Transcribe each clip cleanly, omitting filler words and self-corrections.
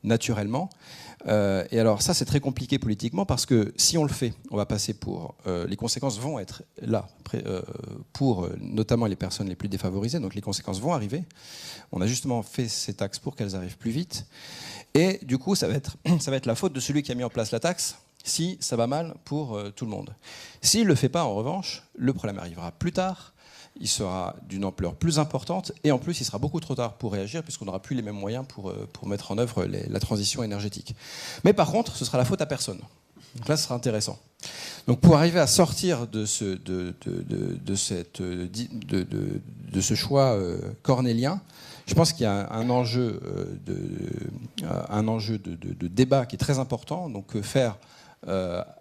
naturellement. Et alors ça, c'est très compliqué politiquement parce que si on le fait, on va passer pour... les conséquences vont être là pour notamment les personnes les plus défavorisées, donc les conséquences vont arriver. On a justement fait ces taxes pour qu'elles arrivent plus vite. Et du coup, ça va être la faute de celui qui a mis en place la taxe si ça va mal pour tout le monde. S'il ne le fait pas, en revanche, le problème arrivera plus tard. Il sera d'une ampleur plus importante et en plus il sera beaucoup trop tard pour réagir puisqu'on n'aura plus les mêmes moyens pour mettre en œuvre la transition énergétique. Mais par contre, ce sera la faute à personne. Donc là, ce sera intéressant. Donc pour arriver à sortir de ce choix cornélien, je pense qu'il y a un enjeu de débat qui est très important. Donc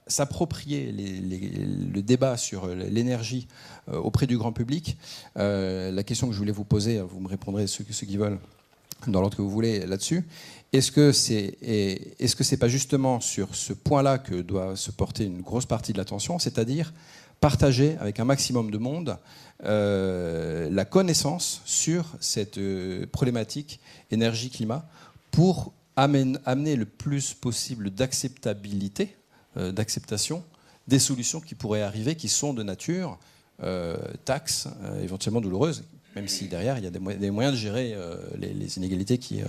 s'approprier le débat sur l'énergie auprès du grand public. La question que je voulais vous poser, vous me répondrez ceux qui veulent dans l'ordre que vous voulez là-dessus. Est-ce que c'est pas justement sur ce point-là que doit se porter une grosse partie de l'attention, c'est-à-dire partager avec un maximum de monde la connaissance sur cette problématique énergie-climat pour amener le plus possible d'acceptabilité, d'acceptation des solutions qui pourraient arriver, qui sont de nature taxes, éventuellement douloureuses, même si derrière il y a des moyens de gérer les inégalités qui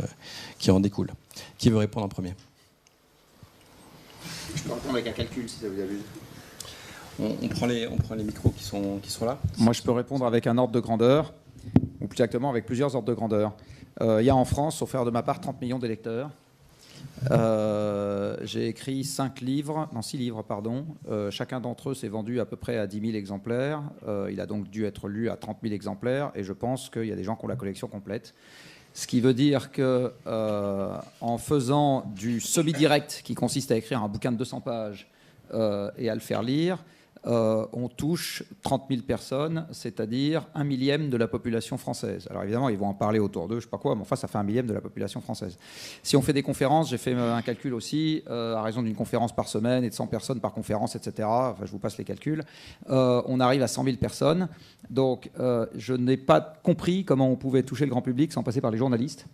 en découlent. Qui veut répondre en premier? Je peux répondre avec un calcul si ça vous amuse. On prend les micros qui sont là. Moi, je peux répondre avec un ordre de grandeur, ou plus exactement avec plusieurs ordres de grandeur. Il y a en France, sauf faire de ma part, 30 millions d'électeurs. J'ai écrit 6 livres. Chacun d'entre eux s'est vendu à peu près à 10 000 exemplaires. Il a donc dû être lu à 30 000 exemplaires. Et je pense qu'il y a des gens qui ont la collection complète. Ce qui veut dire que en faisant du semi-direct, qui consiste à écrire un bouquin de 200 pages et à le faire lire, on touche 30 000 personnes, c'est-à-dire 1/1000 de la population française. Alors évidemment, ils vont en parler autour d'eux, je sais pas quoi, mais enfin, ça fait 1/1000 de la population française. Si on fait des conférences, j'ai fait un calcul aussi, à raison d'une conférence par semaine et de 100 personnes par conférence, etc. Enfin, je vous passe les calculs. On arrive à 100 000 personnes. Donc, je n'ai pas compris comment on pouvait toucher le grand public sans passer par les journalistes.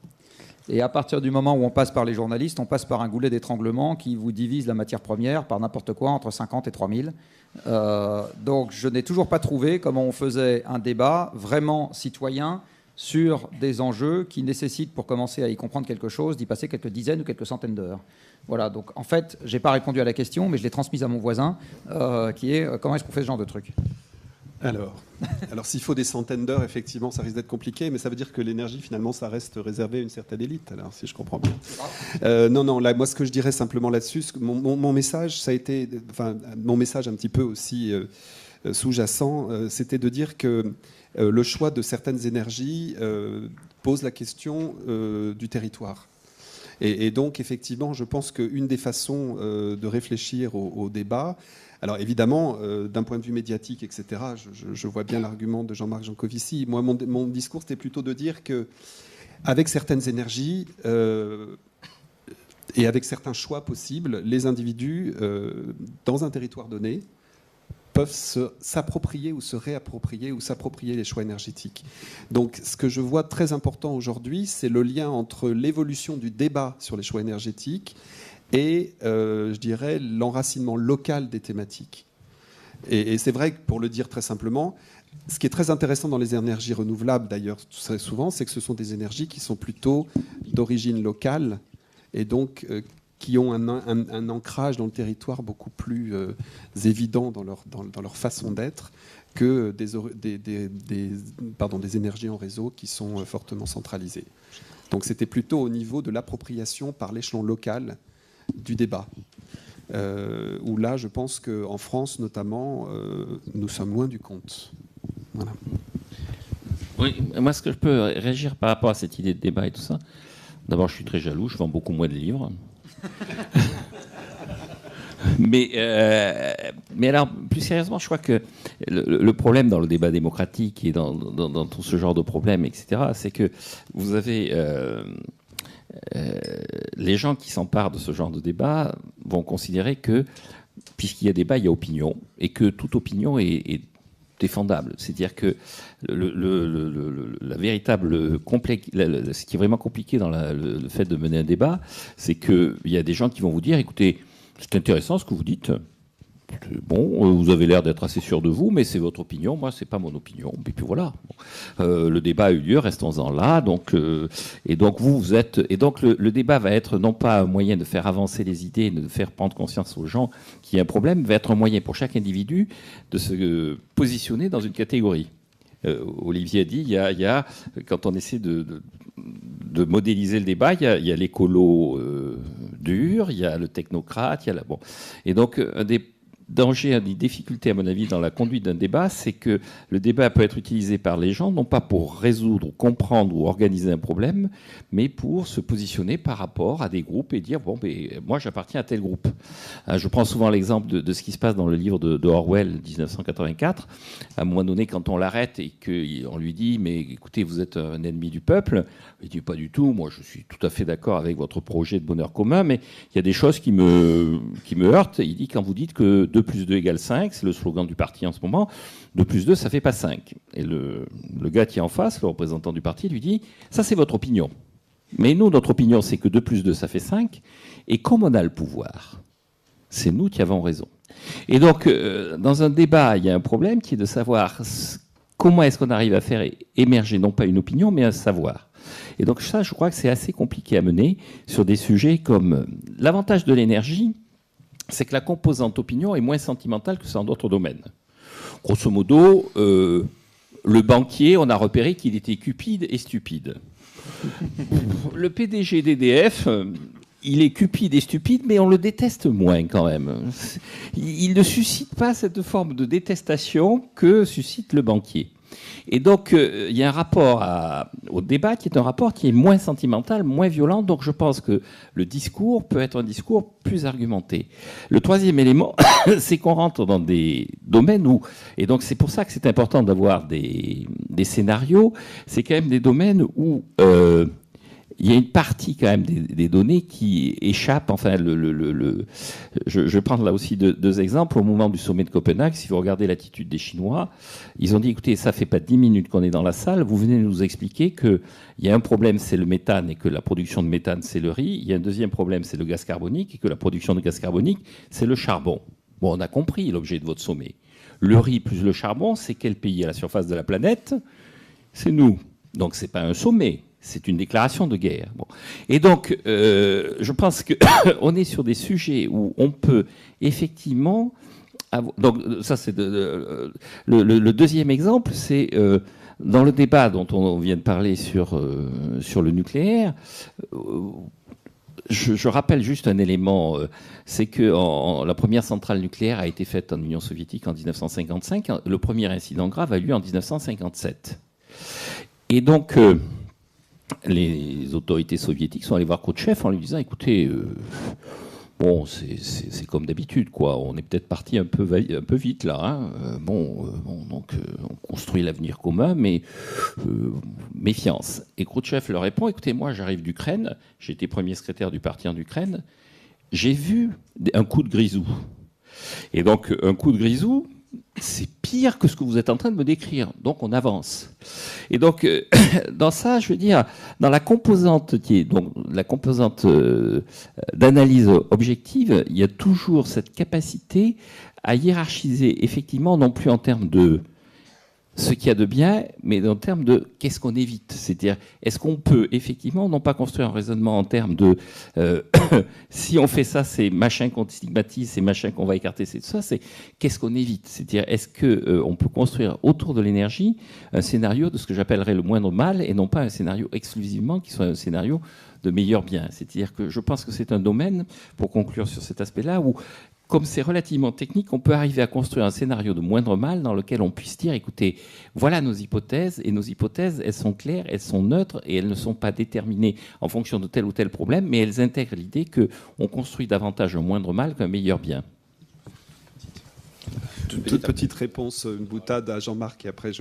Et à partir du moment où on passe par les journalistes, on passe par un goulet d'étranglement qui vous divise la matière première par n'importe quoi entre 50 et 3000. Donc je n'ai toujours pas trouvé comment on faisait un débat vraiment citoyen sur des enjeux qui nécessitent, pour commencer à y comprendre quelque chose, d'y passer quelques dizaines ou quelques centaines d'heures. Voilà, donc en fait, je n'ai pas répondu à la question, mais je l'ai transmise à mon voisin, qui est comment est-ce qu'on fait ce genre de truc ? Alors s'il faut des centaines d'heures, effectivement, ça risque d'être compliqué, mais ça veut dire que l'énergie, finalement, ça reste réservé à une certaine élite, alors, si je comprends bien. Non, là, moi, ce que je dirais simplement là-dessus, mon message, ça a été, enfin, mon message un petit peu aussi sous-jacent, c'était de dire que le choix de certaines énergies pose la question du territoire. Et donc, effectivement, je pense qu'une des façons de réfléchir au débat, alors évidemment, d'un point de vue médiatique, etc., je vois bien l'argument de Jean-Marc Jancovici. Moi, mon discours, c'était plutôt de dire qu'avec certaines énergies et avec certains choix possibles, les individus, dans un territoire donné, peuvent s'approprier ou se réapproprier ou s'approprier les choix énergétiques. Donc ce que je vois très important aujourd'hui, c'est le lien entre l'évolution du débat sur les choix énergétiques et, je dirais, l'enracinement local des thématiques. Et c'est vrai que, pour le dire très simplement, ce qui est très intéressant dans les énergies renouvelables, d'ailleurs, très souvent, c'est que ce sont des énergies qui sont plutôt d'origine locale et donc qui ont un ancrage dans le territoire beaucoup plus évident dans leur façon d'être que des énergies en réseau qui sont fortement centralisées. Donc c'était plutôt au niveau de l'appropriation par l'échelon local du débat. Où là, je pense qu'en France, notamment, nous sommes loin du compte. Voilà. Oui, moi, ce que je peux réagir par rapport à cette idée de débat et tout ça, d'abord, je suis très jaloux, je vends beaucoup moins de livres. mais alors, plus sérieusement, je crois que le problème dans le débat démocratique et dans tout ce genre de problème, etc., c'est que vous avez... les gens qui s'emparent de ce genre de débat vont considérer que, puisqu'il y a débat, il y a opinion, et que toute opinion est défendable. C'est-à-dire que la véritable ce qui est vraiment compliqué dans le fait de mener un débat, c'est qu'il y a des gens qui vont vous dire, écoutez, c'est intéressant ce que vous dites. Bon, vous avez l'air d'être assez sûr de vous, mais c'est votre opinion. Moi, c'est pas mon opinion. Et puis voilà. Le débat a eu lieu, restons-en là. Et donc vous êtes. Et donc le débat va être non pas un moyen de faire avancer les idées, de faire prendre conscience aux gens qu'il y a un problème, va être un moyen pour chaque individu de se positionner dans une catégorie. Olivier a dit, il y a quand on essaie de modéliser le débat, il y a l'écolo dur, il y a le technocrate, il y a bon. Et donc un des danger, une des difficultés à mon avis dans la conduite d'un débat, c'est que le débat peut être utilisé par les gens, non pas pour résoudre, comprendre ou organiser un problème, mais pour se positionner par rapport à des groupes et dire, bon, ben, moi j'appartiens à tel groupe. Je prends souvent l'exemple de ce qui se passe dans le livre de Orwell, 1984. À un moment donné, quand on l'arrête et qu'on lui dit, mais écoutez, vous êtes un ennemi du peuple, il dit, pas du tout, moi je suis tout à fait d'accord avec votre projet de bonheur commun, mais il y a des choses qui me heurtent. Il dit, quand vous dites que 2 plus 2 égale 5, c'est le slogan du parti en ce moment, 2 plus 2, ça fait pas 5. Et le gars qui est en face, le représentant du parti, lui dit, ça c'est votre opinion. Mais nous, notre opinion, c'est que 2 plus 2, ça fait 5. Et comme on a le pouvoir, c'est nous qui avons raison. Et donc, dans un débat, il y a un problème qui est de savoir comment est-ce qu'on arrive à faire émerger, non pas une opinion, mais un savoir. Et donc ça, je crois que c'est assez compliqué à mener sur des sujets comme l'avantage de l'énergie, c'est que la composante opinion est moins sentimentale que dans d'autres domaines. Grosso modo, le banquier, on a repéré qu'il était cupide et stupide. Le PDG d'EDF, il est cupide et stupide, mais on le déteste moins quand même. Il ne suscite pas cette forme de détestation que suscite le banquier. Et donc, il y a un rapport au débat qui est un rapport qui est moins sentimental, moins violent. Donc, je pense que le discours peut être un discours plus argumenté. Le troisième élément, c'est qu'on rentre dans des domaines où... Et donc, c'est pour ça que c'est important d'avoir des scénarios. C'est quand même des domaines où... il y a une partie quand même des données qui échappent. Enfin, je vais prendre là aussi deux exemples. Au moment du sommet de Copenhague, si vous regardez l'attitude des Chinois, ils ont dit, écoutez, ça fait pas 10 minutes qu'on est dans la salle, vous venez nous expliquer qu'il y a un problème, c'est le méthane, et que la production de méthane, c'est le riz. Il y a un deuxième problème, c'est le gaz carbonique, et que la production de gaz carbonique, c'est le charbon. Bon, on a compris l'objet de votre sommet. Le riz plus le charbon, c'est quel pays à la surface de la planète? C'est nous. Donc, c'est pas un sommet. C'est une déclaration de guerre. Bon. Et donc, je pense qu'on est sur des sujets où on peut effectivement... Donc, ça, c'est le deuxième exemple, c'est dans le débat dont on vient de parler sur le nucléaire. Je rappelle juste un élément, c'est que la première centrale nucléaire a été faite en Union soviétique en 1955. Le premier incident grave a eu lieu en 1957. Et donc... les autorités soviétiques sont allées voir Khrouchtchev en lui disant, écoutez, bon, c'est comme d'habitude, quoi. On est peut-être parti un peu vite là. Hein. Donc on construit l'avenir commun, mais méfiance. Et Khrouchtchev leur répond, écoutez, moi j'arrive d'Ukraine, j'ai été premier secrétaire du parti en Ukraine, j'ai vu un coup de grisou. Et donc un coup de grisou, c'est pire que ce que vous êtes en train de me décrire. Donc, on avance. Et donc, dans ça, je veux dire, dans la composante qui est donc la composante d'analyse objective, il y a toujours cette capacité à hiérarchiser, effectivement, non plus en termes de ce qu'il y a de bien, mais en termes de qu'est-ce qu'on évite. C'est-à-dire, est-ce qu'on peut effectivement non pas construire un raisonnement en termes de si on fait ça, c'est machin qu'on stigmatise, c'est machin qu'on va écarter, c'est tout ça, c'est qu'est-ce qu'on évite. C'est-à-dire, est-ce qu'on peut construire autour de l'énergie un scénario de ce que j'appellerais le moindre mal et non pas un scénario exclusivement qui soit un scénario de meilleur bien. C'est-à-dire que je pense que c'est un domaine, pour conclure sur cet aspect-là, où comme c'est relativement technique, on peut arriver à construire un scénario de moindre mal dans lequel on puisse dire, écoutez, voilà nos hypothèses, et nos hypothèses, elles sont claires, elles sont neutres, et elles ne sont pas déterminées en fonction de tel ou tel problème, mais elles intègrent l'idée qu'on construit davantage un moindre mal qu'un meilleur bien. toute petite réponse, une boutade à Jean-Marc, et après,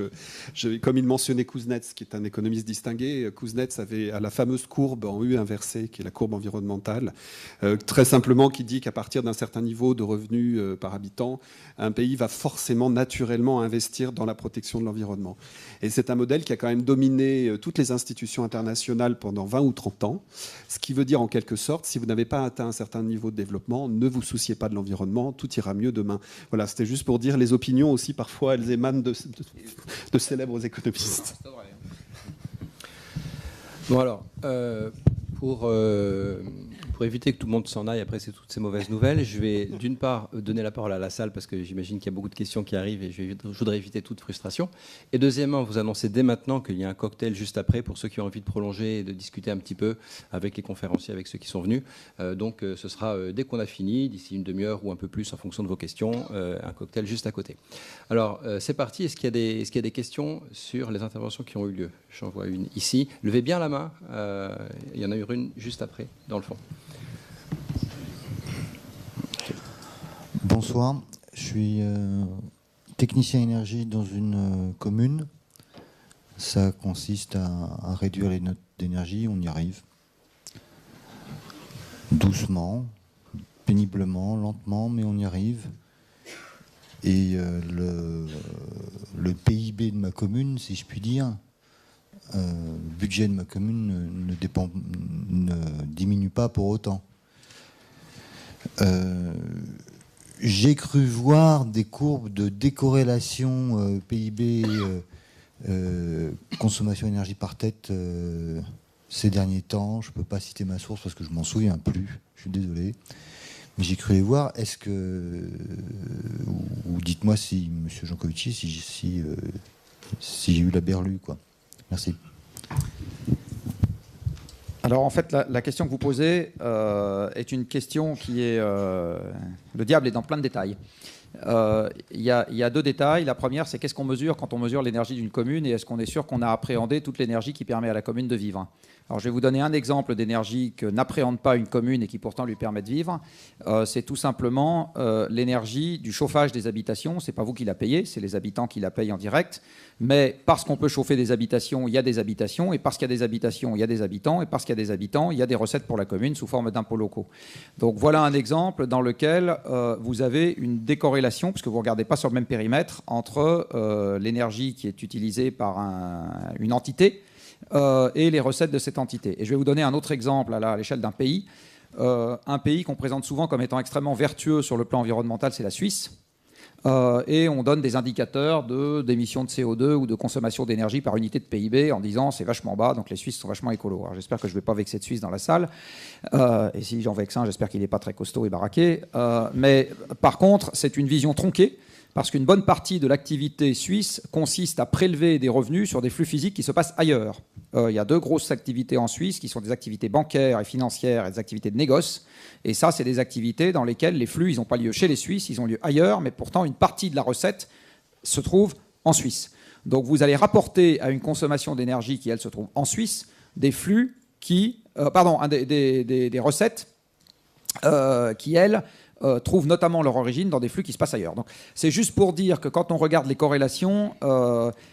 comme il mentionnait Kuznets, qui est un économiste distingué, Kuznets avait à la fameuse courbe en U inversée, qui est la courbe environnementale, très simplement qui dit qu'à partir d'un certain niveau de revenus par habitant, un pays va forcément naturellement investir dans la protection de l'environnement. Et c'est un modèle qui a quand même dominé toutes les institutions internationales pendant 20 ou 30 ans, ce qui veut dire en quelque sorte, si vous n'avez pas atteint un certain niveau de développement, ne vous souciez pas de l'environnement, tout ira mieux demain. Voilà, c'était juste pour dire, les opinions aussi, parfois, elles émanent de célèbres économistes. Bon alors, pour éviter que tout le monde s'en aille après toutes ces mauvaises nouvelles, je vais d'une part donner la parole à la salle parce que j'imagine qu'il y a beaucoup de questions qui arrivent et je voudrais éviter toute frustration. Et deuxièmement, vous annoncer dès maintenant qu'il y a un cocktail juste après pour ceux qui ont envie de prolonger et de discuter un petit peu avec les conférenciers, avec ceux qui sont venus. Donc ce sera dès qu'on a fini, d'ici une demi-heure ou un peu plus en fonction de vos questions, un cocktail juste à côté. Alors c'est parti. Est-ce qu'il y a des questions sur les interventions qui ont eu lieu? J'en vois une ici. Levez bien la main. Il y en a eu une juste après, dans le fond. Bonsoir, je suis technicien énergie dans une commune. Ça consiste à réduire les notes d'énergie, on y arrive. Doucement, péniblement, lentement, mais on y arrive. Et le PIB de ma commune, si je puis dire, le budget de ma commune ne diminue pas pour autant. J'ai cru voir des courbes de décorrélation PIB, consommation énergie par tête ces derniers temps. Je ne peux pas citer ma source parce que je ne m'en souviens plus. Je suis désolé. Mais j'ai cru les voir. Est-ce que... ou dites-moi si, M. Jancovici, si j'ai eu la berlue, quoi. Merci. Alors en fait, la question que vous posez est une question qui est... le diable est dans plein de détails. Il y a deux détails. La première, c'est qu'est-ce qu'on mesure quand on mesure l'énergie d'une commune et est-ce qu'on est sûr qu'on a appréhendé toute l'énergie qui permet à la commune de vivre. Alors je vais vous donner un exemple d'énergie que n'appréhende pas une commune et qui pourtant lui permet de vivre. C'est tout simplement l'énergie du chauffage des habitations. Ce n'est pas vous qui la payez, c'est les habitants qui la payent en direct. Mais parce qu'on peut chauffer des habitations, il y a des habitations. Et parce qu'il y a des habitations, il y a des habitants. Et parce qu'il y a des habitants, il y a des recettes pour la commune sous forme d'impôts locaux. Donc voilà un exemple dans lequel vous avez une décorrélation, puisque vous ne regardez pas sur le même périmètre, entre l'énergie qui est utilisée par une entité et les recettes de cette entité. Et je vais vous donner un autre exemple à l'échelle d'un pays. Un pays qu'on présente souvent comme étant extrêmement vertueux sur le plan environnemental, c'est la Suisse. Et on donne des indicateurs d'émissions de CO2 ou de consommation d'énergie par unité de PIB en disant c'est vachement bas, donc les Suisses sont vachement écolos. Alors j'espère que je ne vais pas vexer de Suisse dans la salle. Et si j'en vexe un, j'espère qu'il n'est pas très costaud et baraqué. Mais par contre, c'est une vision tronquée. Parce qu'une bonne partie de l'activité suisse consiste à prélever des revenus sur des flux physiques qui se passent ailleurs. Il y a deux grosses activités en Suisse qui sont des activités bancaires et financières et des activités de négoce. Et ça, c'est des activités dans lesquelles les flux, ils n'ont pas lieu chez les Suisses, ils ont lieu ailleurs, mais pourtant une partie de la recette se trouve en Suisse. Donc vous allez rapporter à une consommation d'énergie qui, elle, se trouve en Suisse, des flux qui... des recettes qui, elles... trouvent notamment leur origine dans des flux qui se passent ailleurs. Donc, c'est juste pour dire que quand on regarde les corrélations,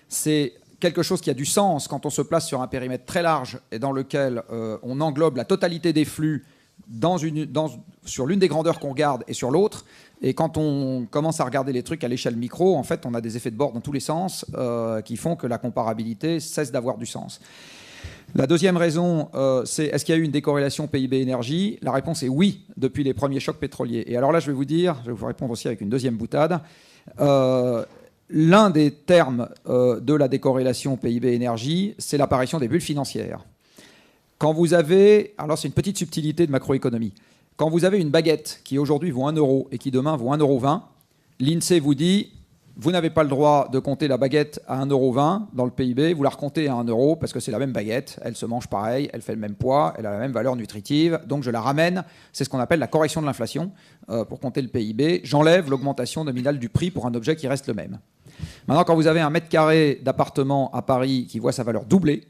c'est quelque chose qui a du sens quand on se place sur un périmètre très large et dans lequel on englobe la totalité des flux sur l'une des grandeurs qu'on regarde et sur l'autre. Et quand on commence à regarder les trucs à l'échelle micro, en fait, on a des effets de bord dans tous les sens qui font que la comparabilité cesse d'avoir du sens. La deuxième raison, c'est est-ce qu'il y a eu une décorrélation PIB-énergie? La réponse est oui, depuis les premiers chocs pétroliers. Et alors là, je vais vous répondre aussi avec une deuxième boutade. L'un des termes de la décorrélation PIB-énergie, c'est l'apparition des bulles financières. Quand vous avez... Alors c'est une petite subtilité de macroéconomie. Quand vous avez une baguette qui aujourd'hui vaut 1 euro et qui demain vaut 1,20 €, l'INSEE vous dit... Vous n'avez pas le droit de compter la baguette à 1,20 € dans le PIB, vous la recomptez à 1 € parce que c'est la même baguette, elle se mange pareil, elle fait le même poids, elle a la même valeur nutritive, donc je la ramène, c'est ce qu'on appelle la correction de l'inflation pour compter le PIB, j'enlève l'augmentation nominale du prix pour un objet qui reste le même. Maintenant, quand vous avez un mètre carré d'appartement à Paris qui voit sa valeur doubler,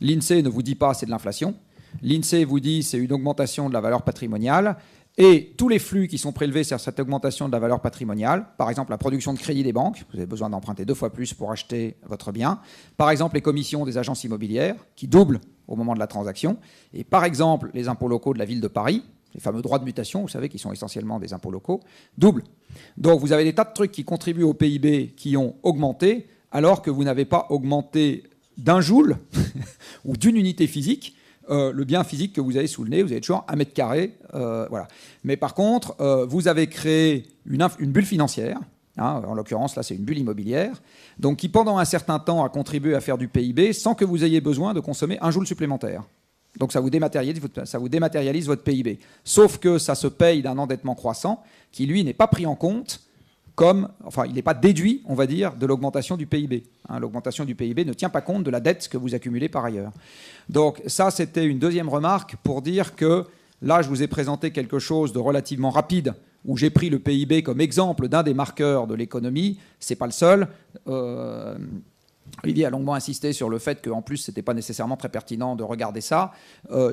l'INSEE ne vous dit pas c'est de l'inflation, l'INSEE vous dit c'est une augmentation de la valeur patrimoniale, Et tous les flux qui sont prélevés sur cette augmentation de la valeur patrimoniale, par exemple la production de crédit des banques, vous avez besoin d'emprunter 2 fois plus pour acheter votre bien, par exemple les commissions des agences immobilières qui doublent au moment de la transaction, et par exemple les impôts locaux de la ville de Paris, les fameux droits de mutation, vous savez, qui sont essentiellement des impôts locaux, doublent. Donc vous avez des tas de trucs qui contribuent au PIB qui ont augmenté, alors que vous n'avez pas augmenté d'un joule ou d'une unité physique le bien physique que vous avez sous le nez. Vous avez toujours 1 mètre carré. Voilà. Mais par contre, vous avez créé une bulle financière. Hein, en l'occurrence, là, c'est une bulle immobilière. Donc, qui, pendant un certain temps, a contribué à faire du PIB sans que vous ayez besoin de consommer un joule supplémentaire. Donc, ça vous dématérialise votre PIB. Sauf que ça se paye d'un endettement croissant qui, lui, n'est pas pris en compte il n'est pas déduit, on va dire, de l'augmentation du PIB. Hein, l'augmentation du PIB ne tient pas compte de la dette que vous accumulez par ailleurs. Donc ça, c'était une deuxième remarque pour dire que là, je vous ai présenté quelque chose de relativement rapide, où j'ai pris le PIB comme exemple d'un des marqueurs de l'économie. Ce n'est pas le seul. Olivier a longuement insisté sur le fait qu'en plus, ce n'était pas nécessairement très pertinent de regarder ça.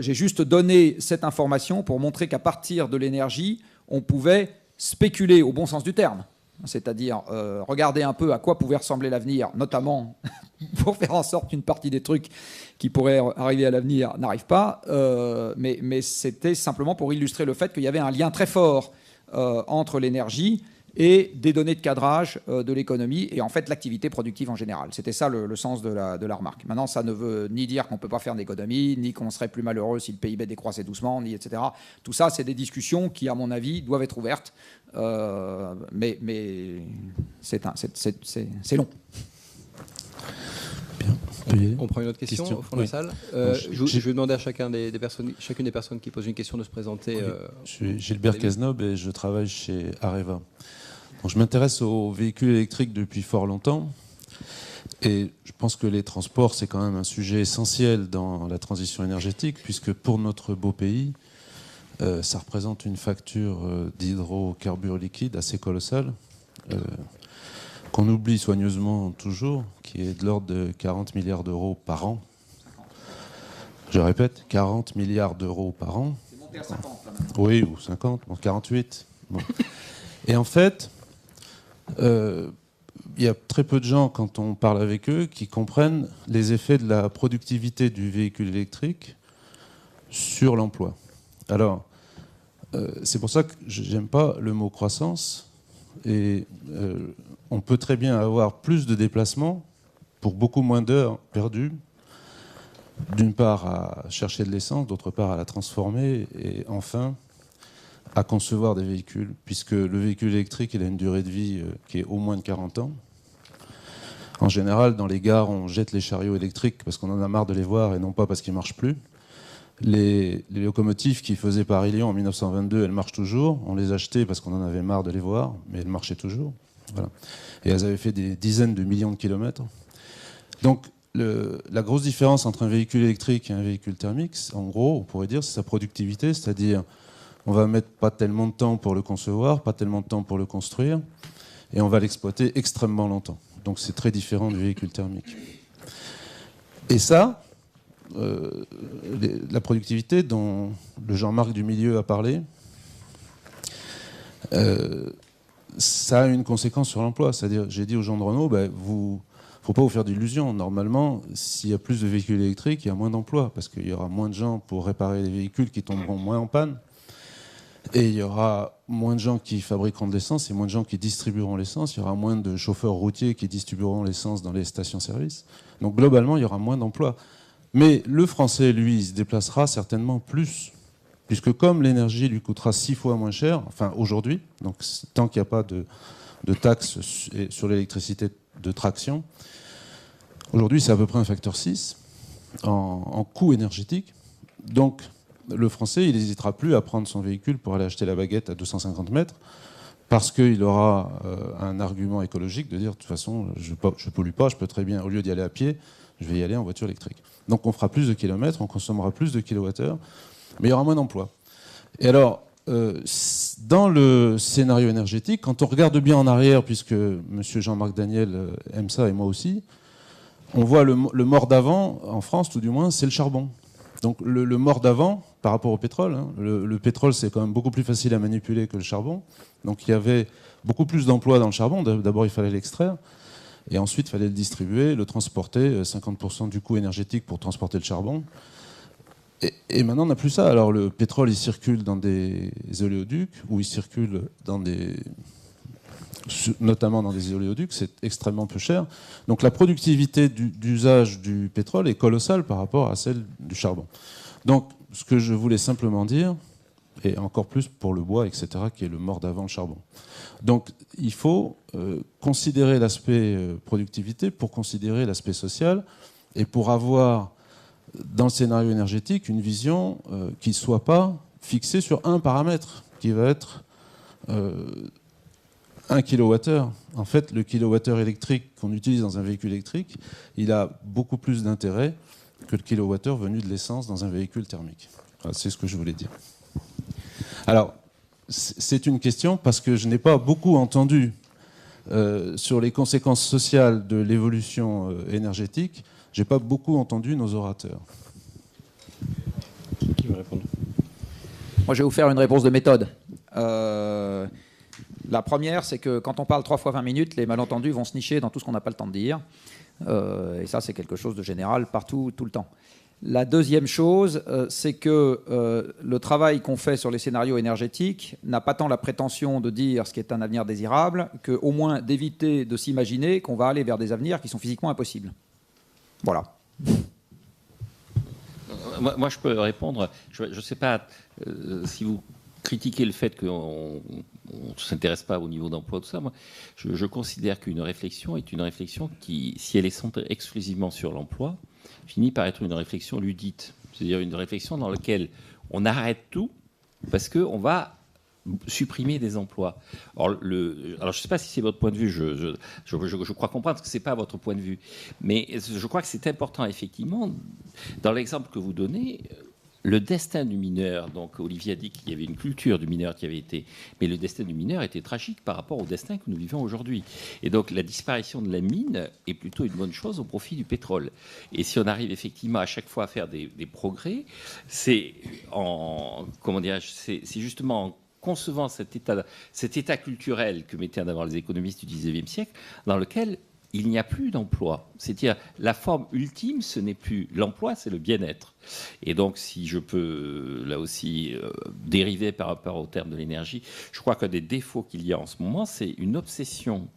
J'ai juste donné cette information pour montrer qu'à partir de l'énergie, on pouvait spéculer au bon sens du terme. C'est-à-dire regarder un peu à quoi pouvait ressembler l'avenir, notamment pour faire en sorte qu'une partie des trucs qui pourraient arriver à l'avenir n'arrivent pas. Mais c'était simplement pour illustrer le fait qu'il y avait un lien très fort entre l'énergie et des données de cadrage de l'économie et en fait l'activité productive en général. C'était ça le sens de la remarque. Maintenant, ça ne veut ni dire qu'on ne peut pas faire d'économie, ni qu'on serait plus malheureux si le PIB décroissait doucement, ni etc. Tout ça, c'est des discussions qui, à mon avis, doivent être ouvertes. Mais c'est long. Bien. On prend une autre question au fond de la salle. Je vais demander à chacune des personnes qui posent une question de se présenter. Je suis Gilbert Cazeneuve et je travaille chez Areva. Donc, je m'intéresse aux véhicules électriques depuis fort longtemps. Et je pense que les transports, c'est quand même un sujet essentiel dans la transition énergétique, puisque pour notre beau pays, ça représente une facture d'hydrocarbures liquides assez colossale, qu'on oublie soigneusement toujours, qui est de l'ordre de 40 milliards d'euros par an. Je répète, 40 milliards d'euros par an. C'est monté à 50, là, oui, ou 50, bon, 48. Bon. Et en fait, il y a très peu de gens, quand on parle avec eux, qui comprennent les effets de la productivité du véhicule électrique sur l'emploi. Alors, c'est pour ça que j'aime pas le mot croissance. Et on peut très bien avoir plus de déplacements pour beaucoup moins d'heures perdues, d'une part à chercher de l'essence, d'autre part à la transformer, et enfin à concevoir des véhicules, puisque le véhicule électrique, il a une durée de vie qui est au moins de 40 ans. En général, dans les gares, on jette les chariots électriques parce qu'on en a marre de les voir et non pas parce qu'ils ne marchent plus. Les locomotives qui faisaient Paris-Lyon en 1922, elles marchent toujours. On les achetait parce qu'on en avait marre de les voir, mais elles marchaient toujours. Voilà. Et elles avaient fait des dizaines de millions de kilomètres. Donc, la grosse différence entre un véhicule électrique et un véhicule thermique, en gros, on pourrait dire, c'est sa productivité, c'est-à-dire on va mettre pas tellement de temps pour le concevoir, pas tellement de temps pour le construire, et on va l'exploiter extrêmement longtemps. Donc c'est très différent du véhicule thermique. Et ça, la productivité dont le Jean-Marc du milieu a parlé, ça a une conséquence sur l'emploi. C'est-à-dire, j'ai dit aux gens de Renault, faut pas vous faire d'illusions. Normalement, s'il y a plus de véhicules électriques, il y a moins d'emplois, parce qu'il y aura moins de gens pour réparer les véhicules qui tomberont moins en panne. Et il y aura moins de gens qui fabriqueront de l'essence et moins de gens qui distribueront l'essence. Il y aura moins de chauffeurs routiers qui distribueront l'essence dans les stations-service. Donc globalement, il y aura moins d'emplois. Mais le Français, lui, il se déplacera certainement plus, puisque comme l'énergie lui coûtera 6 fois moins cher, enfin aujourd'hui, donc tant qu'il n'y a pas de taxes sur l'électricité de traction, aujourd'hui c'est à peu près un facteur 6 en coût énergétique. Donc le Français, il n'hésitera plus à prendre son véhicule pour aller acheter la baguette à 250 mètres, parce qu'il aura un argument écologique de dire, de toute façon, je ne pollue pas, je peux très bien, au lieu d'y aller à pied, je vais y aller en voiture électrique. Donc on fera plus de kilomètres, on consommera plus de kilowattheures, mais il y aura moins d'emplois. Et alors, dans le scénario énergétique, quand on regarde bien en arrière, puisque M. Jean-Marc Daniel aime ça et moi aussi, on voit le mort d'avant, en France tout du moins, c'est le charbon. Donc le mort d'avant, par rapport au pétrole, hein, le pétrole c'est quand même beaucoup plus facile à manipuler que le charbon. Donc il y avait beaucoup plus d'emplois dans le charbon. D'abord il fallait l'extraire, et ensuite il fallait le distribuer, le transporter, 50% du coût énergétique pour transporter le charbon. Et maintenant on n'a plus ça. Alors le pétrole il circule dans des oléoducs, ou il circule notamment dans des oléoducs, c'est extrêmement peu cher. Donc la productivité d'usage du pétrole est colossale par rapport à celle du charbon. Donc ce que je voulais simplement dire, et encore plus pour le bois, etc., qui est le mort d'avant le charbon. Donc il faut considérer l'aspect productivité pour considérer l'aspect social, et pour avoir dans le scénario énergétique une vision qui ne soit pas fixée sur un paramètre, qui va être 1 kWh. En fait, le kilowattheure électrique qu'on utilise dans un véhicule électrique, il a beaucoup plus d'intérêt que le kilowattheure venu de l'essence dans un véhicule thermique. Voilà, c'est ce que je voulais dire. Alors, c'est une question parce que je n'ai pas beaucoup entendu sur les conséquences sociales de l'évolution énergétique. Je n'ai pas beaucoup entendu nos orateurs. Qui veut répondre ? Moi, je vais vous faire une réponse de méthode. La première, c'est que quand on parle 3 fois 20 minutes, les malentendus vont se nicher dans tout ce qu'on n'a pas le temps de dire. Et ça, c'est quelque chose de général partout, tout le temps. La deuxième chose, c'est que le travail qu'on fait sur les scénarios énergétiques n'a pas tant la prétention de dire ce qui est un avenir désirable, qu'au moins d'éviter de s'imaginer qu'on va aller vers des avenirs qui sont physiquement impossibles. Voilà. Moi, je peux répondre. Je ne sais pas si vous critiquez le fait qu'on ne s'intéresse pas au niveau d'emploi, tout ça. Moi, je considère qu'une réflexion est une réflexion qui, si elle est centrée exclusivement sur l'emploi, finit par être une réflexion ludite. C'est-à-dire une réflexion dans laquelle on arrête tout parce qu'on va supprimer des emplois. Alors, je ne sais pas si c'est votre point de vue, je crois comprendre que ce n'est pas votre point de vue, mais je crois que c'est important, effectivement, dans l'exemple que vous donnez, le destin du mineur, donc Olivier a dit qu'il y avait une culture du mineur qui avait été, mais le destin du mineur était tragique par rapport au destin que nous vivons aujourd'hui. Et donc la disparition de la mine est plutôt une bonne chose au profit du pétrole. Et si on arrive effectivement à chaque fois à faire des progrès, c'est justement en concevant cet état culturel que mettaient en avant les économistes du XIXe siècle, dans lequel il n'y a plus d'emploi. C'est-à-dire, la forme ultime, ce n'est plus l'emploi, c'est le bien-être. Et donc, si je peux, là aussi, dériver par rapport au terme de l'énergie, je crois qu'un des défauts qu'il y a en ce moment, c'est une obsession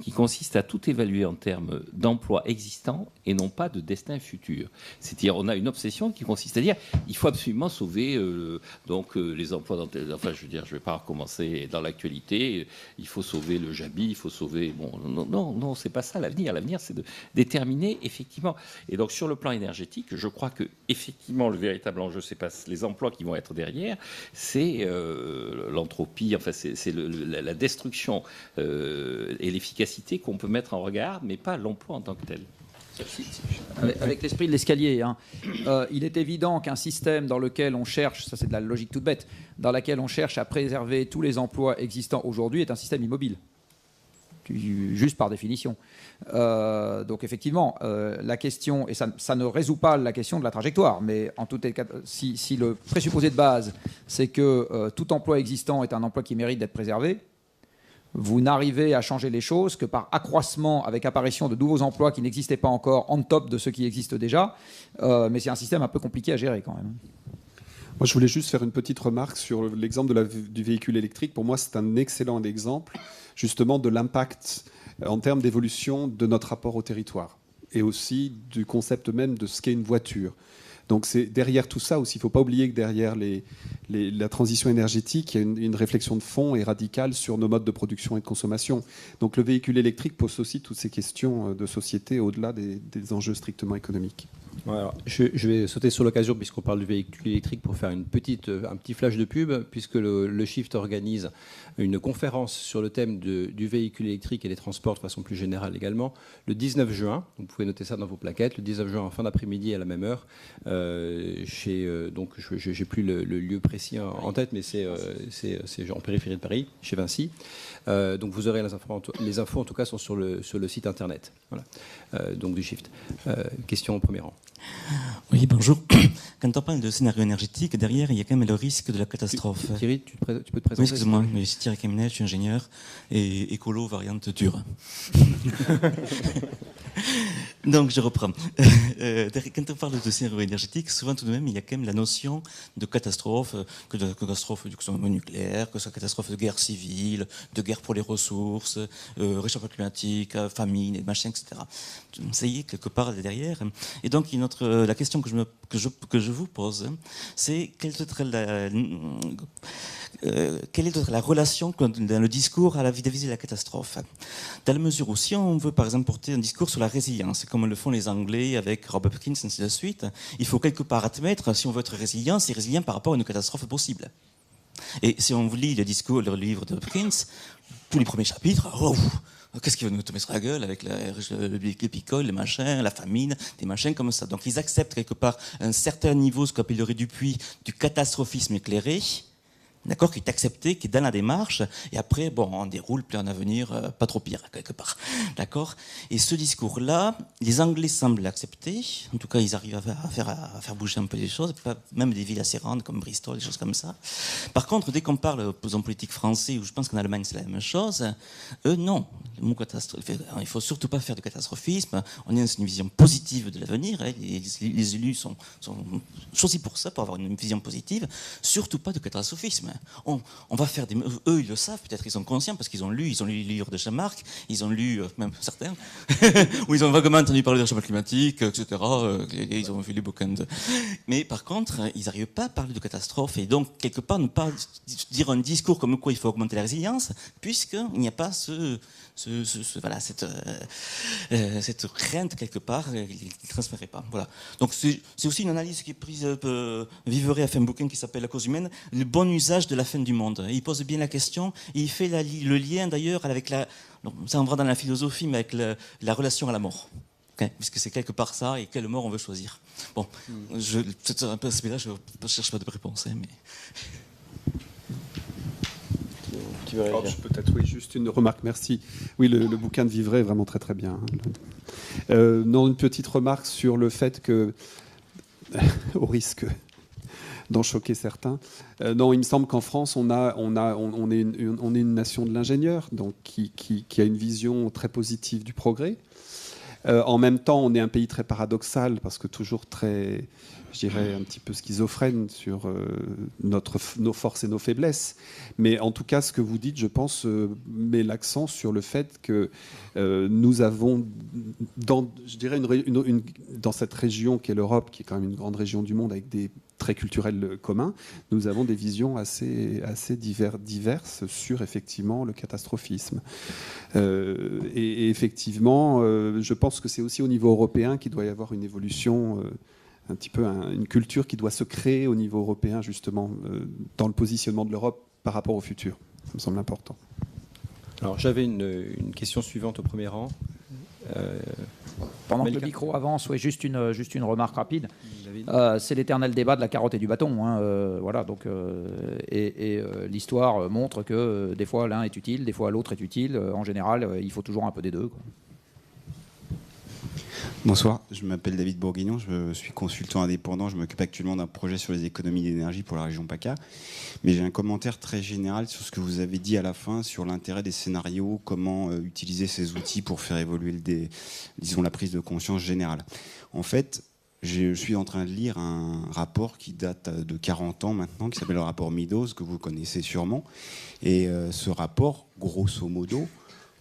qui consiste à tout évaluer en termes d'emploi existant et non pas de destin futur. C'est-à-dire, on a une obsession qui consiste à dire il faut absolument sauver les emplois dans enfin, je veux dire, je ne vais pas recommencer dans l'actualité, il faut sauver le Jabi, il faut sauver... Bon, non, c'est pas ça l'avenir. L'avenir, c'est de déterminer, effectivement... Et donc, sur le plan énergétique, je crois que effectivement, le véritable enjeu, c'est pas les emplois qui vont être derrière, c'est l'entropie, enfin, c'est la destruction et l'efficacité qu'on peut mettre en regard, mais pas l'emploi en tant que tel. Avec l'esprit de l'escalier, hein. Il est évident qu'un système dans lequel on cherche, ça c'est de la logique toute bête, dans laquelle on cherche à préserver tous les emplois existants aujourd'hui est un système immobile. Juste par définition. Donc effectivement, la question, et ça ne résout pas la question de la trajectoire, mais en tout cas, si le présupposé de base, c'est que tout emploi existant est un emploi qui mérite d'être préservé, vous n'arrivez à changer les choses que par accroissement avec apparition de nouveaux emplois qui n'existaient pas encore en top de ceux qui existent déjà. Mais c'est un système un peu compliqué à gérer quand même. Moi, je voulais juste faire une petite remarque sur l'exemple du véhicule électrique. Pour moi, c'est un excellent exemple justement de l'impact en termes d'évolution de notre rapport au territoire et aussi du concept même de ce qu'est une voiture. Donc c'est derrière tout ça aussi, il ne faut pas oublier que derrière la transition énergétique, il y a une réflexion de fond et radicale sur nos modes de production et de consommation. Donc le véhicule électrique pose aussi toutes ces questions de société au-delà des enjeux strictement économiques. Voilà. Je vais sauter sur l'occasion puisqu'on parle du véhicule électrique pour faire un petit flash de pub, puisque le Shift organise une conférence sur le thème du véhicule électrique et des transports de façon plus générale également, le 19 juin. Vous pouvez noter ça dans vos plaquettes. Le 19 juin en fin d'après-midi à la même heure, donc je n'ai plus le lieu précis en tête, mais c'est en périphérie de Paris, chez Vinci. Donc vous aurez les infos en tout cas sont sur le site internet. Voilà. Donc du Shift. Question au premier rang. Oui, bonjour. Quand on parle de scénario énergétique, derrière, il y a quand même le risque de la catastrophe. Thierry, tu peux te présenter? Oui, excuse-moi, je suis Thierry Kamenet, je suis ingénieur et écolo variante dure. Donc, je reprends. Quand on parle de scénario énergétique, souvent tout de même, il y a quand même la notion de catastrophe, que de catastrophe nucléaire, que ce soit catastrophe de guerre civile, de guerre pour les ressources, réchauffement climatique, famine, machin, etc. Ça y est, quelque part derrière. Et donc, la question que je vous pose, c'est quelle est la relation dans le discours vis-à-vis de la catastrophe, dans la mesure où si on veut par exemple porter un discours sur la résilience, comme le font les Anglais avec Rob Hopkins, ainsi de suite, il faut quelque part admettre, si on veut être résilient, c'est résilient par rapport à une catastrophe possible. Et si on lit le livre de Hopkins, tous les premiers chapitres, qu'est-ce qui va nous tomber sur la gueule avec les picoles, les machins, la famine, des machins comme ça. Donc ils acceptent quelque part un certain niveau, ce qu'appellerait Dupuis, du catastrophisme éclairé, d'accord, qui est accepté, qui est dans la démarche, et après, on déroule plein un avenir pas trop pire, quelque part, d'accord. Et ce discours-là, les Anglais semblent l'accepter, en tout cas, ils arrivent à faire bouger un peu les choses, même des villes assez grandes comme Bristol, des choses comme ça. Par contre, dès qu'on parle aux hommes politiques français, où je pense qu'en Allemagne, c'est la même chose, eux, non. Le mot catastrophe, il ne faut surtout pas faire de catastrophisme, on est dans une vision positive de l'avenir, hein. Les élus sont choisis pour ça, pour avoir une vision positive, surtout pas de catastrophisme. On va faire eux, ils le savent, peut-être ils sont conscients parce qu'ils ont lu les livres de Jean-Marc, ils ont lu, même certains, où ils ont vaguement entendu parler du réchauffement climatique, etc. Ils ont vu les bouquins de... Mais par contre, ils n'arrivent pas à parler de catastrophe et donc, quelque part, ne pas dire un discours comme quoi il faut augmenter la résilience, puisqu'il n'y a pas cette crainte quelque part qui ne transparaît pas. Voilà. Donc c'est aussi une analyse qui est prise Viveret a fait un bouquin qui s'appelle La cause humaine, le bon usage de la fin du monde. Il pose bien la question, et il fait le lien d'ailleurs avec ça on va dans la philosophie, mais avec la relation à la mort. Okay, puisque c'est quelque part ça, et quelle mort on veut choisir. Bon, peut-être un peu à ce là je ne cherche pas de réponse, mais... Peut-être, oui, juste une remarque, merci. Oui, le bouquin de Viveret est vraiment très très bien. Non, une petite remarque sur le fait que, au risque d'en choquer certains, non, il me semble qu'en France, on est une nation de l'ingénieur, donc qui a une vision très positive du progrès. En même temps, on est un pays très paradoxal, parce que toujours très, je dirais, un petit peu schizophrène sur nos forces et nos faiblesses. Mais en tout cas, ce que vous dites, je pense, met l'accent sur le fait que nous avons, je dirais, dans cette région qu'est l'Europe, qui est quand même une grande région du monde avec des traits culturels communs, nous avons des visions assez diverses sur, effectivement, le catastrophisme. Et effectivement, je pense que c'est aussi au niveau européen qu'il doit y avoir une évolution, un petit peu une culture qui doit se créer au niveau européen, justement, dans le positionnement de l'Europe par rapport au futur. Ça me semble important. Alors, j'avais une question suivante au premier rang. Pendant que le micro avance, oui, juste une remarque rapide. C'est l'éternel débat de la carotte et du bâton. Voilà, donc, l'histoire montre que des fois l'un est utile, des fois l'autre est utile. En général, il faut toujours un peu des deux, quoi. Bonsoir, je m'appelle David Bourguignon, je suis consultant indépendant, je m'occupe actuellement d'un projet sur les économies d'énergie pour la région PACA, mais j'ai un commentaire très général sur ce que vous avez dit à la fin, sur l'intérêt des scénarios, comment utiliser ces outils pour faire évoluer la prise de conscience générale. En fait, je suis en train de lire un rapport qui date de 40 ans maintenant, qui s'appelle le rapport Meadows, que vous connaissez sûrement, et ce rapport, grosso modo,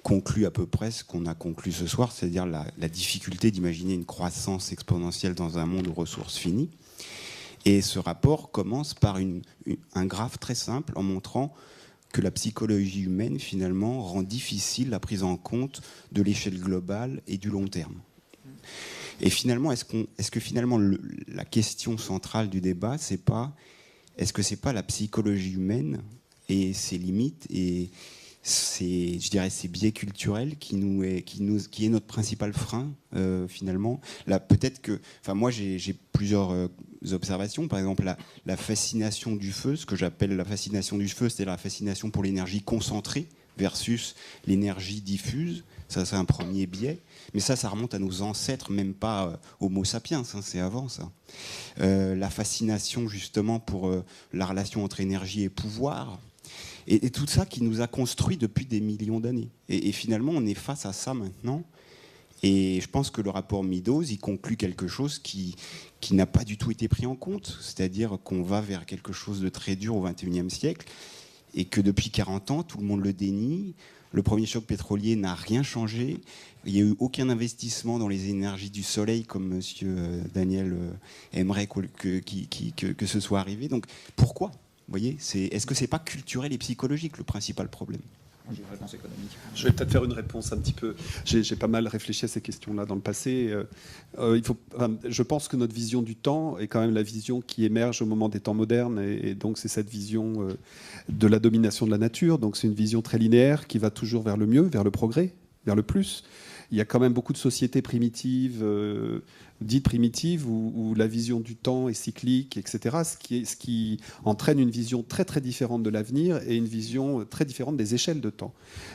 conclut à peu près ce qu'on a conclu ce soir, c'est-à-dire la difficulté d'imaginer une croissance exponentielle dans un monde aux ressources finies. Et ce rapport commence par un graphe très simple en montrant que la psychologie humaine, finalement, rend difficile la prise en compte de l'échelle globale et du long terme. Et finalement, est-ce que finalement la question centrale du débat, est-ce que c'est pas la psychologie humaine et ses limites et je dirais, ces biais culturels qui est notre principal frein finalement. Là, peut-être que, moi j'ai plusieurs observations. Par exemple, la fascination du feu, ce que j'appelle la fascination du feu, c'est la fascination pour l'énergie concentrée versus l'énergie diffuse. Ça, c'est un premier biais. Mais ça remonte à nos ancêtres, même pas Homo sapiens, hein, c'est avant ça. La fascination justement pour la relation entre énergie et pouvoir. Et tout ça qui nous a construit depuis des millions d'années. Et finalement, on est face à ça maintenant. Et je pense que le rapport Meadows, il conclut quelque chose qui n'a pas du tout été pris en compte. C'est-à-dire qu'on va vers quelque chose de très dur au XXIe siècle et que depuis 40 ans, tout le monde le dénie. Le premier choc pétrolier n'a rien changé. Il n'y a eu aucun investissement dans les énergies du soleil, comme monsieur Daniel aimerait que ce soit arrivé. Donc pourquoi ? Vous voyez, est-ce que c'est pas culturel et psychologique le principal problème ? J'ai une réponse économique. Je vais peut-être faire une réponse un petit peu. J'ai pas mal réfléchi à ces questions-là dans le passé. Je pense que notre vision du temps est quand même la vision qui émerge au moment des temps modernes. Et donc, c'est cette vision de la domination de la nature. Donc, c'est une vision très linéaire qui va toujours vers le mieux, vers le progrès, vers le plus. Il y a quand même beaucoup de sociétés primitives, dites primitives, où la vision du temps est cyclique, etc., ce qui entraîne une vision très très différente de l'avenir et une vision très différente des échelles de temps.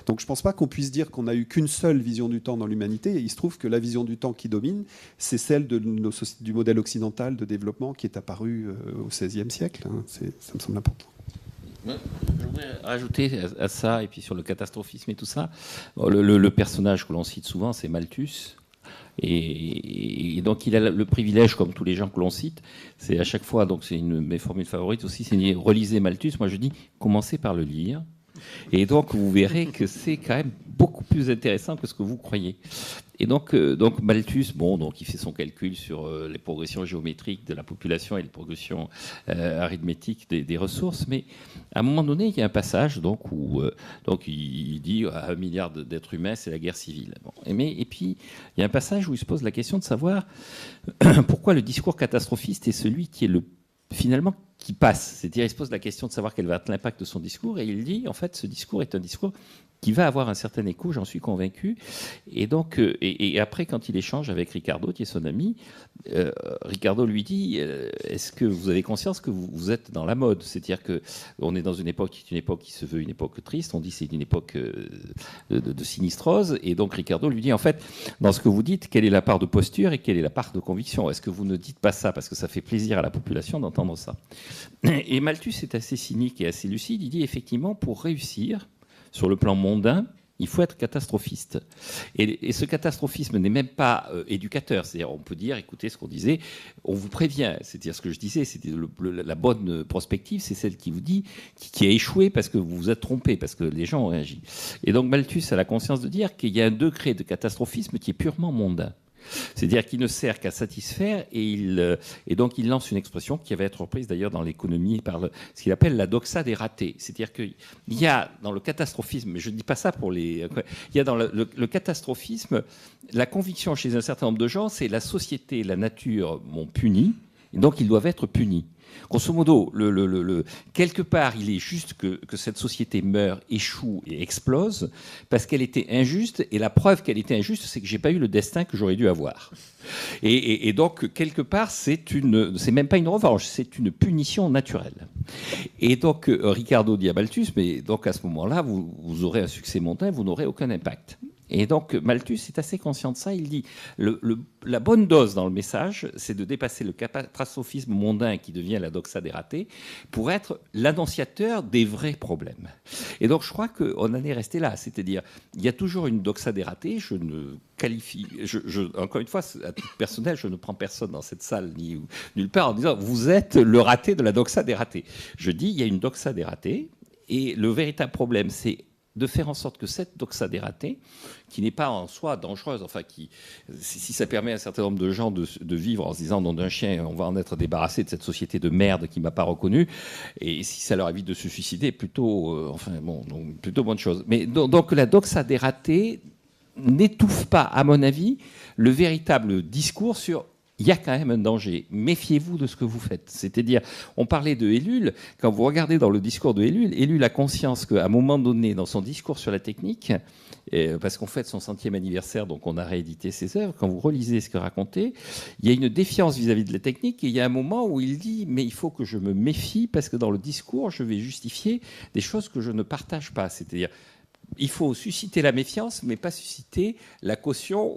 Donc je ne pense pas qu'on puisse dire qu'on n'a eu qu'une seule vision du temps dans l'humanité. Et il se trouve que la vision du temps qui domine, c'est celle du modèle occidental de développement qui est apparu au XVIe siècle. Hein. Ça me semble important. Je voudrais rajouter à ça, et puis sur le catastrophisme et tout ça, le personnage que l'on cite souvent, c'est Malthus. Et donc il a le privilège, comme tous les gens que l'on cite, c'est à chaque fois, donc c'est une de mes formules favorites aussi, c'est relisez Malthus. Moi je dis, commencez par le lire. Et donc vous verrez que c'est quand même beaucoup plus intéressant que ce que vous croyez. Et donc Malthus, donc il fait son calcul sur les progressions géométriques de la population et les progressions arithmétiques des ressources. Mais à un moment donné, il y a un passage où il dit à 1 milliard d'êtres humains, c'est la guerre civile. Et puis il y a un passage où il se pose la question de savoir pourquoi le discours catastrophiste est celui qui est finalement qui passe. C'est-à-dire, il se pose la question de savoir quel va être l'impact de son discours, et il dit, en fait, ce discours est un discours qui va avoir un certain écho, j'en suis convaincu. Et donc, et après, quand il échange avec Ricardo, qui est son ami, Ricardo lui dit, est-ce que vous avez conscience que vous êtes dans la mode ? C'est-à-dire qu'on est dans une époque qui se veut une époque triste, on dit c'est une époque de sinistrose, et donc Ricardo lui dit, en fait, dans ce que vous dites, quelle est la part de posture et quelle est la part de conviction ? Est-ce que vous ne dites pas ça parce que ça fait plaisir à la population d'entendre ça ? Et Malthus est assez cynique et assez lucide, il dit, effectivement, pour réussir, sur le plan mondain, il faut être catastrophiste. Et ce catastrophisme n'est même pas éducateur. C'est-à-dire, on peut dire, écoutez ce qu'on disait, on vous prévient. C'est-à-dire, ce que je disais, c'était la bonne prospective, c'est celle qui vous dit, qui a échoué parce que vous vous êtes trompé, parce que les gens ont réagi. Et donc, Malthus a la conscience de dire qu'il y a un degré de catastrophisme qui est purement mondain. C'est-à-dire qu'il ne sert qu'à satisfaire, et donc il lance une expression qui va être reprise d'ailleurs dans l'économie par ce qu'il appelle la doxa des ratés. C'est-à-dire qu'il y a dans le catastrophisme, mais je ne dis pas ça pour il y a dans le catastrophisme la conviction chez un certain nombre de gens, c'est la société, la nature m'ont puni, et donc ils doivent être punis. Grosso modo, quelque part, il est juste que cette société meurt, échoue et explose parce qu'elle était injuste. Et la preuve qu'elle était injuste, c'est que j'ai pas eu le destin que j'aurais dû avoir. Et donc, quelque part, c'est même pas une revanche, c'est une punition naturelle. Et donc, Ricardo dit à Malthus, mais donc à ce moment-là, vous aurez un succès mondain, vous n'aurez aucun impact. Et donc Malthus est assez conscient de ça. Il dit la bonne dose dans le message, c'est de dépasser le catastrophisme mondain qui devient la doxa des ratés pour être l'annonciateur des vrais problèmes. Et donc je crois qu'on en est resté là. C'est-à-dire, il y a toujours une doxa des ratés. Je ne qualifie, encore une fois, à titre personnel, je ne prends personne dans cette salle ni nulle part en disant vous êtes le raté de la doxa des ratés. Je dis il y a une doxa des ratés et le véritable problème, c'est de faire en sorte que cette doxa des ratés, qui n'est pas en soi dangereuse, enfin, si ça permet à un certain nombre de gens de vivre en se disant, nom d'un chien, on va en être débarrassé de cette société de merde qui ne m'a pas reconnu, et si ça leur évite de se suicider, plutôt bonne chose. Mais donc la doxa des ratés n'étouffe pas, à mon avis, le véritable discours sur il y a quand même un danger. Méfiez-vous de ce que vous faites. C'est-à-dire, on parlait de Ellul. Quand vous regardez dans le discours de Ellul, Ellul a conscience qu'à un moment donné, dans son discours sur la technique, parce qu'on fête son 100e anniversaire, donc on a réédité ses œuvres, quand vous relisez ce que racontait, il y a une défiance vis-à-vis de la technique, et il y a un moment où il dit « mais il faut que je me méfie, parce que dans le discours, je vais justifier des choses que je ne partage pas ». C'est-à-dire, il faut susciter la méfiance, mais pas susciter la caution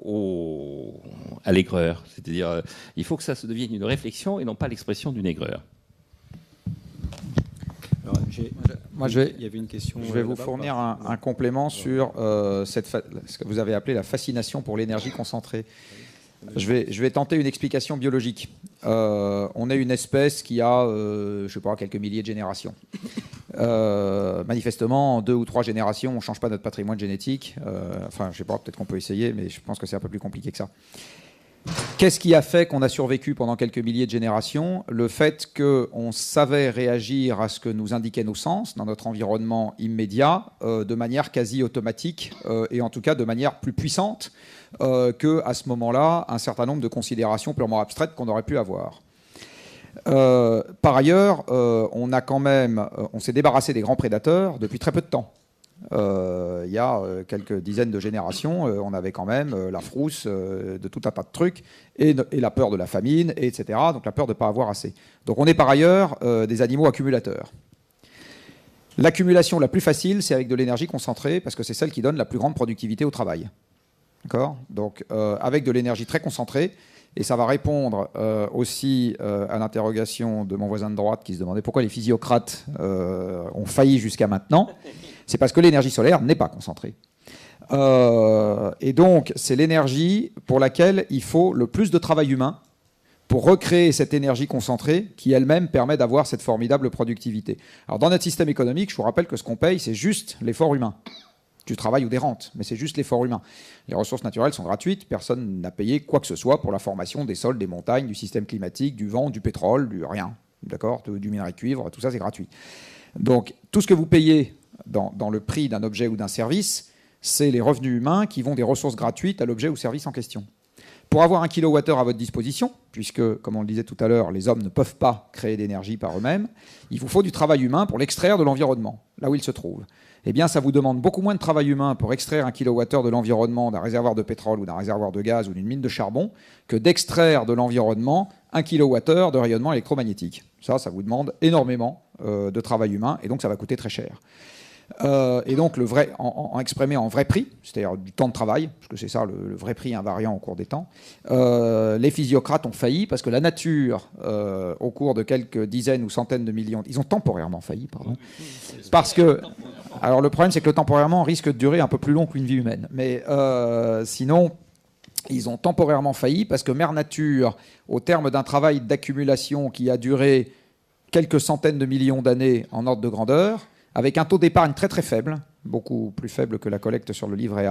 à l'aigreur. C'est-à-dire, il faut que ça se devienne une réflexion et non pas l'expression d'une aigreur. Alors, il y avait une question. Je vais vous fournir un complément sur ce que vous avez appelé la fascination pour l'énergie concentrée. Je vais tenter une explication biologique. On est une espèce qui a, je sais pas, quelques milliers de générations. Manifestement, en 2 ou 3 générations, on ne change pas notre patrimoine génétique. Enfin, je sais pas, peut-être qu'on peut essayer, mais je pense que c'est un peu plus compliqué que ça. Qu'est-ce qui a fait qu'on a survécu pendant quelques milliers de générations? Le fait qu'on savait réagir à ce que nous indiquaient nos sens dans notre environnement immédiat de manière quasi automatique et en tout cas de manière plus puissante qu'à ce moment-là, un certain nombre de considérations purement abstraites qu'on aurait pu avoir. Par ailleurs, on s'est débarrassé des grands prédateurs depuis très peu de temps. Il y a quelques dizaines de générations, on avait quand même la frousse de tout un tas de trucs et la peur de la famine, etc. Donc la peur de ne pas avoir assez. Donc on est par ailleurs des animaux accumulateurs. L'accumulation la plus facile, c'est avec de l'énergie concentrée parce que c'est celle qui donne la plus grande productivité au travail. D'accord ? Donc avec de l'énergie très concentrée. Et ça va répondre aussi à l'interrogation de mon voisin de droite qui se demandait pourquoi les physiocrates ont failli jusqu'à maintenant. C'est parce que l'énergie solaire n'est pas concentrée. Et donc, c'est l'énergie pour laquelle il faut le plus de travail humain pour recréer cette énergie concentrée qui elle-même permet d'avoir cette formidable productivité. Alors, dans notre système économique, je vous rappelle que ce qu'on paye, c'est juste l'effort humain. Du travail ou des rentes, mais c'est juste l'effort humain. Les ressources naturelles sont gratuites, personne n'a payé quoi que ce soit pour la formation des sols, des montagnes, du système climatique, du vent, du pétrole, du rien, d'accord, du minerai de cuivre, tout ça c'est gratuit. Donc tout ce que vous payez dans le prix d'un objet ou d'un service, c'est les revenus humains qui vont des ressources gratuites à l'objet ou service en question. Pour avoir 1 kWh à votre disposition, puisque, comme on le disait tout à l'heure, les hommes ne peuvent pas créer d'énergie par eux-mêmes, il vous faut du travail humain pour l'extraire de l'environnement, là où il se trouve. Eh bien, ça vous demande beaucoup moins de travail humain pour extraire 1 kWh de l'environnement, d'un réservoir de pétrole ou d'un réservoir de gaz ou d'une mine de charbon, que d'extraire de l'environnement 1 kWh de rayonnement électromagnétique. Ça vous demande énormément de travail humain, et donc ça va coûter très cher. Et donc, exprimé en vrai prix, c'est-à-dire du temps de travail, parce que c'est ça le vrai prix invariant au cours des temps, les physiocrates ont failli parce que la nature, au cours de quelques dizaines ou centaines de millions, ils ont temporairement failli, pardon, parce que, alors le problème c'est que le temporairement risque de durer un peu plus long qu'une vie humaine, mais sinon, ils ont temporairement failli parce que Mère Nature, au terme d'un travail d'accumulation qui a duré quelques centaines de millions d'années en ordre de grandeur, avec un taux d'épargne très très faible, beaucoup plus faible que la collecte sur le livret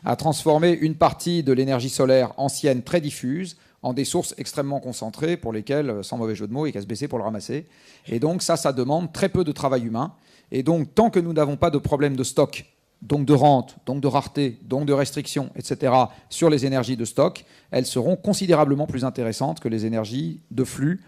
A transformé une partie de l'énergie solaire ancienne très diffuse en des sources extrêmement concentrées pour lesquelles, sans mauvais jeu de mots, il n'y a qu'à se baisser pour le ramasser. Et donc ça demande très peu de travail humain. Et donc tant que nous n'avons pas de problème de stock, donc de rente, donc de rareté, donc de restrictions, etc., sur les énergies de stock, elles seront considérablement plus intéressantes que les énergies de flux,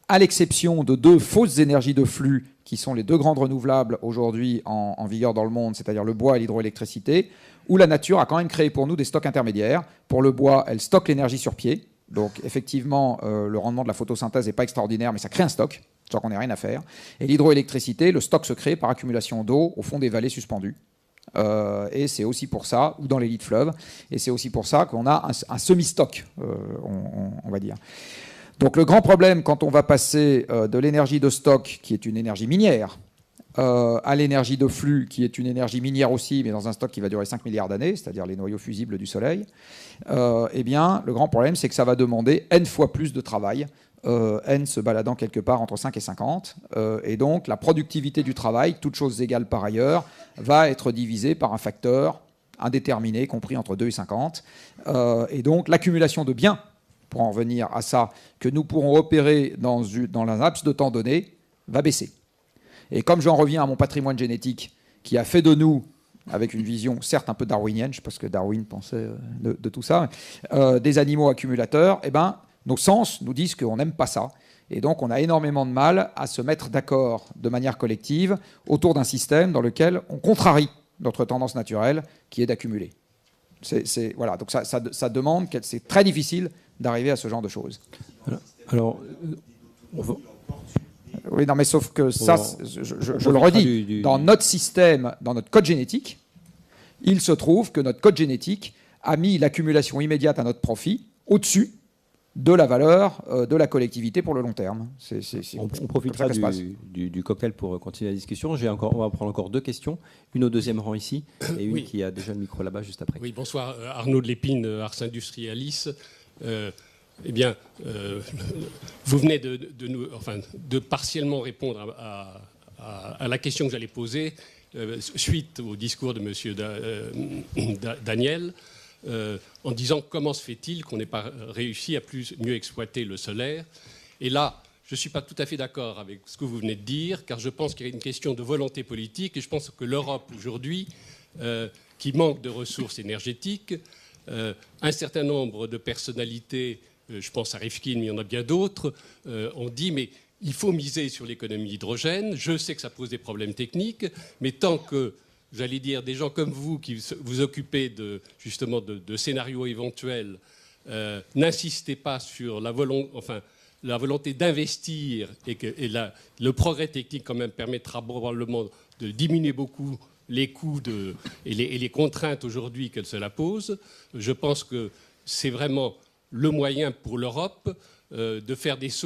à l'exception de 2 fausses énergies de flux qui sont les 2 grandes renouvelables aujourd'hui en vigueur dans le monde, c'est-à-dire le bois et l'hydroélectricité, où la nature a quand même créé pour nous des stocks intermédiaires. Pour le bois, elle stocke l'énergie sur pied. Donc effectivement, le rendement de la photosynthèse n'est pas extraordinaire, mais ça crée un stock, sans qu'on n'ait rien à faire. Et l'hydroélectricité, le stock se crée par accumulation d'eau au fond des vallées suspendues. Et c'est aussi pour ça, ou dans les lits de fleuves, et c'est aussi pour ça qu'on a un semi-stock, on va dire. Donc le grand problème quand on va passer de l'énergie de stock, qui est une énergie minière, à l'énergie de flux, qui est une énergie minière aussi, mais dans un stock qui va durer 5 milliards d'années, c'est-à-dire les noyaux fusibles du Soleil, eh bien, le grand problème, c'est que ça va demander N fois plus de travail, N se baladant quelque part entre 5 et 50, et donc la productivité du travail, toutes choses égales par ailleurs, va être divisée par un facteur indéterminé, compris entre 2 et 50, et donc l'accumulation de biens, pour en revenir à ça, que nous pourrons opérer dans un laps de temps donné, va baisser. Et comme j'en reviens à mon patrimoine génétique, qui a fait de nous, avec une vision certes un peu darwinienne, je ne sais pas ce que Darwin pensait de tout ça, des animaux accumulateurs, eh ben, nos sens nous disent qu'on n'aime pas ça. Et donc, on a énormément de mal à se mettre d'accord de manière collective autour d'un système dans lequel on contrarie notre tendance naturelle, qui est d'accumuler. Voilà. Donc, ça demande, c'est très difficile d'arriver à ce genre de choses. Alors, oui, non, mais sauf que ça, je le redis, dans notre système, dans notre code génétique, il se trouve que notre code génétique a mis l'accumulation immédiate à notre profit au-dessus de la valeur de la collectivité pour le long terme. On profitera du cocktail pour continuer la discussion. On va prendre encore 2 questions. Une au 2e rang ici et une qui a déjà le micro là-bas juste après. Oui, bonsoir. Arnaud de Lépine, Ars Industrialis. Eh bien, vous venez de partiellement répondre à la question que j'allais poser suite au discours de M. Daniel, en disant comment se fait-il qu'on n'ait pas réussi à mieux exploiter le solaire. Et là, je ne suis pas tout à fait d'accord avec ce que vous venez de dire, car je pense qu'il y a une question de volonté politique, et je pense que l'Europe aujourd'hui, qui manque de ressources énergétiques, un certain nombre de personnalités, je pense à Rifkin, mais il y en a bien d'autres, ont dit mais il faut miser sur l'économie hydrogène. Je sais que ça pose des problèmes techniques, mais tant que, j'allais dire, des gens comme vous qui vous occupez justement de scénarios éventuels, n'insistez pas sur la volonté d'investir et le progrès technique quand même permettra probablement de diminuer beaucoup les coûts et les contraintes aujourd'hui que cela pose. Je pense que c'est vraiment le moyen pour l'Europe de faire des sauts